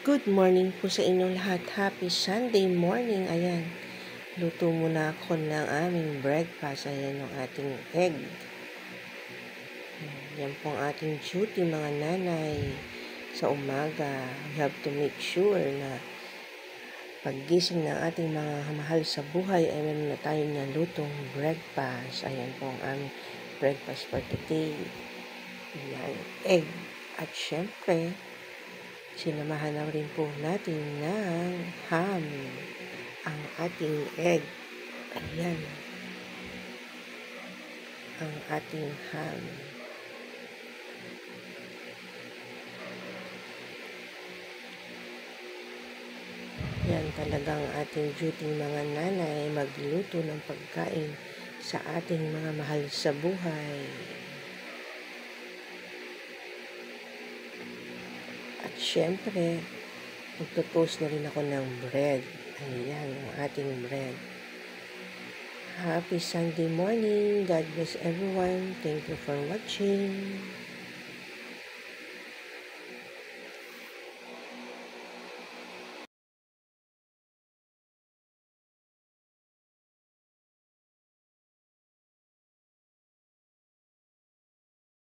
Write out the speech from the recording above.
Good morning po sa inyong lahat. Happy Sunday morning. Ayan, luto muna ako ng aming breakfast. Ayan yung ating egg. Yan po ang ating duty mga nanay. Sa umaga, we have to make sure na paggising ng ating mga mahal sa buhay ay meron na tayong nalutong breakfast. Ayan po ang aming breakfast for today. Ayan, egg. At syempre, sinamahan na rin po natin ng ham ang ating egg. Ayan, ang ating ham. Yan talagang ating duty mga nanay, magluto ng pagkain sa ating mga mahal sa buhay. At syempre, magto-toast na rin ako ng bread. Ayan, ang ating bread. Happy Sunday morning. God bless everyone. Thank you for watching.